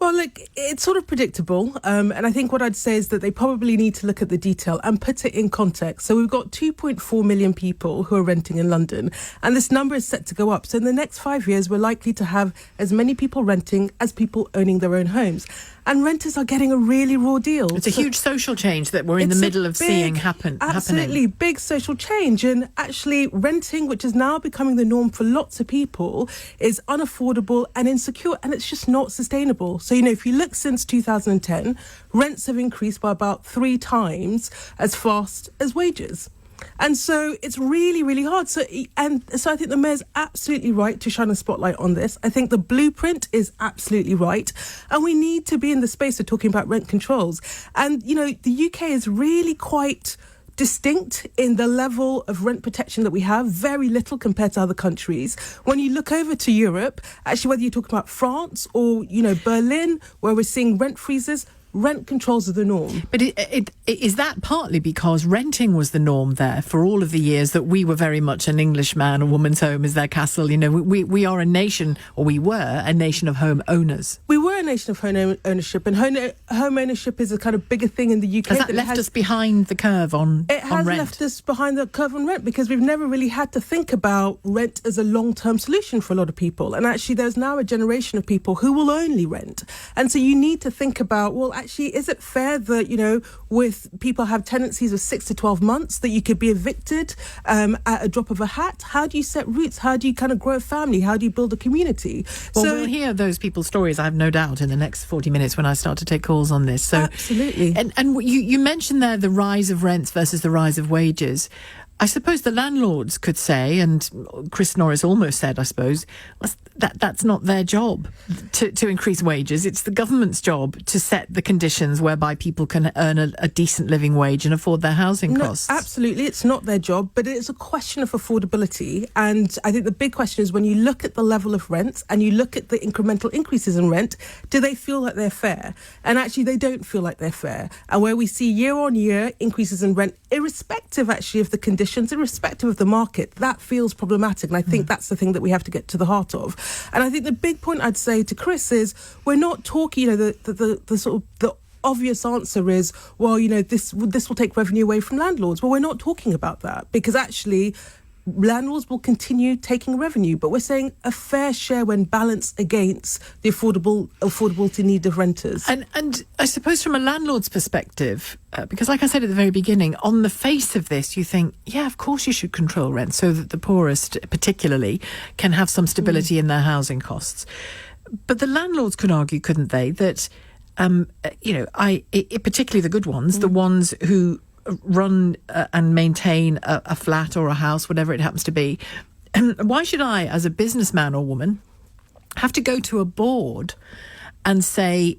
Well, look, it's sort of predictable. And I think what I'd say is that they probably need to look at the detail and put it in context. So we've got 2.4 million people who are renting in London, and this number is set to go up. So in the next 5 years, we're likely to have as many people renting as people owning their own homes. And renters are getting a really raw deal. It's a huge social change that we're in the middle of seeing happening. Absolutely, big social change. And actually renting, which is now becoming the norm for lots of people, is unaffordable and insecure, and it's just not sustainable. So, if you look since 2010, rents have increased by about 3 times as fast as wages. And so it's really, really hard. So I think the mayor's absolutely right to shine a spotlight on this. I think the blueprint is absolutely right. And we need to be in the space of talking about rent controls. And, the UK is really quite distinct in the level of rent protection that we have, very little compared to other countries. When you look over to Europe, actually, whether you're talking about France or, Berlin, where we're seeing rent freezes, rent controls are the norm. But is that partly because renting was the norm there for all of the years that we were very much an Englishman, a woman's home is their castle? We are a nation, or we were a nation of home owners. We were a nation of home ownership, and home ownership is a kind of bigger thing in the UK. Has that left us behind the curve on rent? It has left us behind the curve on rent because we've never really had to think about rent as a long-term solution for a lot of people. And actually, there's now a generation of people who will only rent. And so you need to think about, well, actually, is it fair that, with people have tenancies of 6 to 12 months, that you could be evicted at a drop of a hat? How do you set roots? How do you kind of grow a family? How do you build a community? Well, we'll hear those people's stories, I have no doubt, in the next 40 minutes when I start to take calls on this. So, absolutely. And you mentioned there the rise of rents versus the rise of wages. I suppose the landlords could say, and Chris Norris almost said, I suppose, that's not their job to increase wages. It's the government's job to set the conditions whereby people can earn a decent living wage and afford their housing costs. Absolutely, it's not their job, but it's a question of affordability. And I think the big question is when you look at the level of rents and you look at the incremental increases in rent, do they feel like they're fair? And actually, they don't feel like they're fair. And where we see year on year increases in rent, irrespective actually of the conditions, irrespective of the market, that feels problematic. And I think that's the thing that we have to get to the heart of. And I think the big point I'd say to Chris is we're not talking, the sort of the obvious answer is, well, this will take revenue away from landlords. Well, we're not talking about that because actually landlords will continue taking revenue, but we're saying a fair share when balanced against the affordability need of renters. And I suppose from a landlord's perspective, because like I said at the very beginning, on the face of this, you think, yeah, of course you should control rent so that the poorest particularly can have some stability in their housing costs. But the landlords could argue, couldn't they, that, particularly the good ones, the ones who run and maintain a flat or a house, whatever it happens to be. Why should I, as a businessman or woman, have to go to a board and say,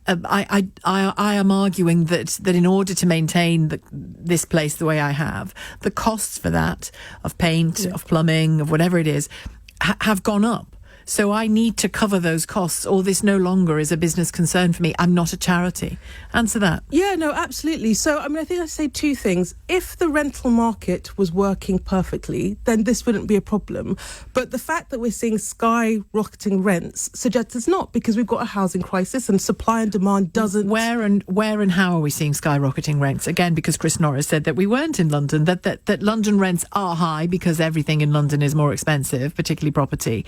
I am arguing that in order to maintain this place the way I have, the costs for that, of paint, of plumbing, of whatever it is, have gone up. So I need to cover those costs, or this no longer is a business concern for me. I'm not a charity. Answer that. Yeah, no, absolutely. So, I think I'd say 2 things. If the rental market was working perfectly, then this wouldn't be a problem. But the fact that we're seeing skyrocketing rents suggests it's not, because we've got a housing crisis and supply and demand doesn't... Where and how are we seeing skyrocketing rents? Again, because Chris Norris said that we weren't in London, that London rents are high because everything in London is more expensive, particularly property.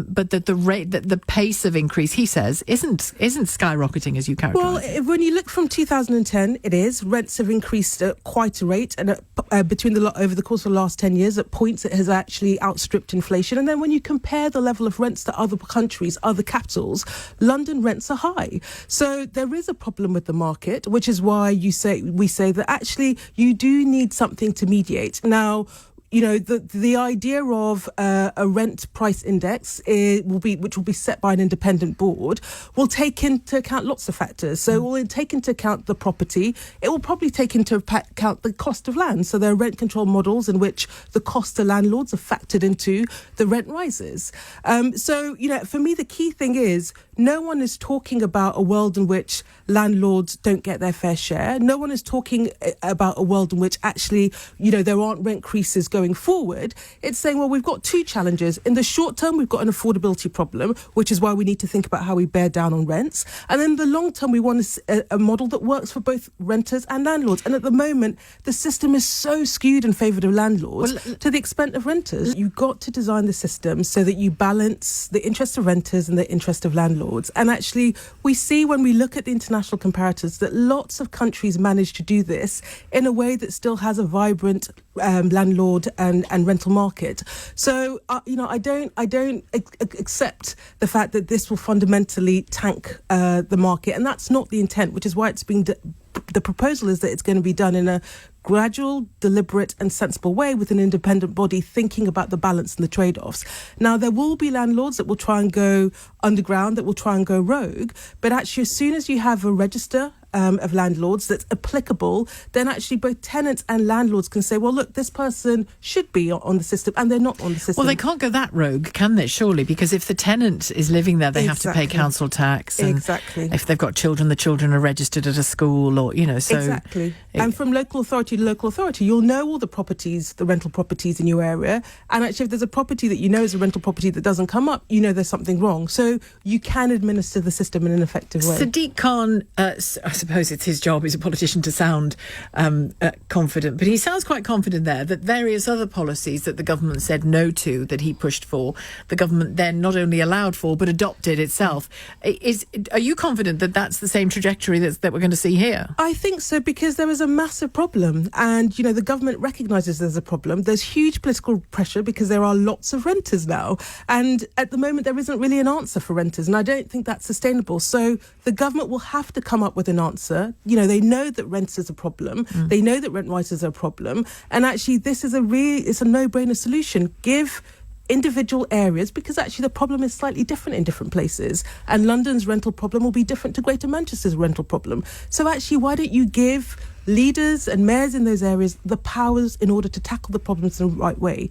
But that the pace of increase, he says, isn't skyrocketing as you characterise it. Well, when you look from 2010, it is. Rents have increased at quite a rate, and over the course of the last 10 years, at points it has actually outstripped inflation. And then when you compare the level of rents to other countries, other capitals, London rents are high. So there is a problem with the market, which is why we say that actually you do need something to mediate. Now, the idea of a rent price index which will be set by an independent board, will take into account lots of factors. So it will take into account the property. It will probably take into account the cost of land. So there are rent control models in which the cost to landlords are factored into the rent rises. For me, the key thing is, no one is talking about a world in which landlords don't get their fair share. No one is talking about a world in which actually, there aren't rent increases going forward. It's saying, well, we've got two challenges. In the short term, we've got an affordability problem, which is why we need to think about how we bear down on rents. And then in the long term, we want a model that works for both renters and landlords. And at the moment, the system is so skewed in favour of landlords to the expense of renters. You've got to design the system so that you balance the interest of renters and the interest of landlords. And actually, we see when we look at the international comparators that lots of countries manage to do this in a way that still has a vibrant landlord and rental market. So, I don't accept the fact that this will fundamentally tank the market. And that's not the intent, which is why it's being the proposal is that it's going to be done in a gradual, deliberate and sensible way with an independent body thinking about the balance and the trade-offs. Now, there will be landlords that will try and go underground, that will try and go rogue, but actually as soon as you have a register of landlords that's applicable, then actually both tenants and landlords can say, well, look, this person should be on the system, and they're not on the system. Well, they can't go that rogue, can they, surely? Because if the tenant is living there, they have to pay council tax. And if they've got children, the children are registered at a school or, so... Exactly. And from local authority to local authority, you'll know all the properties, the rental properties in your area. And actually, if there's a property that is a rental property that doesn't come up, there's something wrong. So you can administer the system in an effective way. Sadiq Khan, I suppose it's his job, he's a politician, to sound confident, but he sounds quite confident there that various other policies that the government said no to, that he pushed for, the government then not only allowed for but adopted itself. Are you confident that that's the same trajectory that we're going to see here? I think so, because there is a massive problem, and the government recognises there's a problem. There's huge political pressure because there are lots of renters now, and at the moment there isn't really an answer for renters, and I don't think that's sustainable. So the government will have to come up with an answer. They know that rent is a problem. They know that rent rises are a problem. And actually, this is it's a no-brainer solution. Give individual areas, because actually the problem is slightly different in different places. And London's rental problem will be different to Greater Manchester's rental problem. So actually, why don't you give leaders and mayors in those areas the powers in order to tackle the problems in the right way?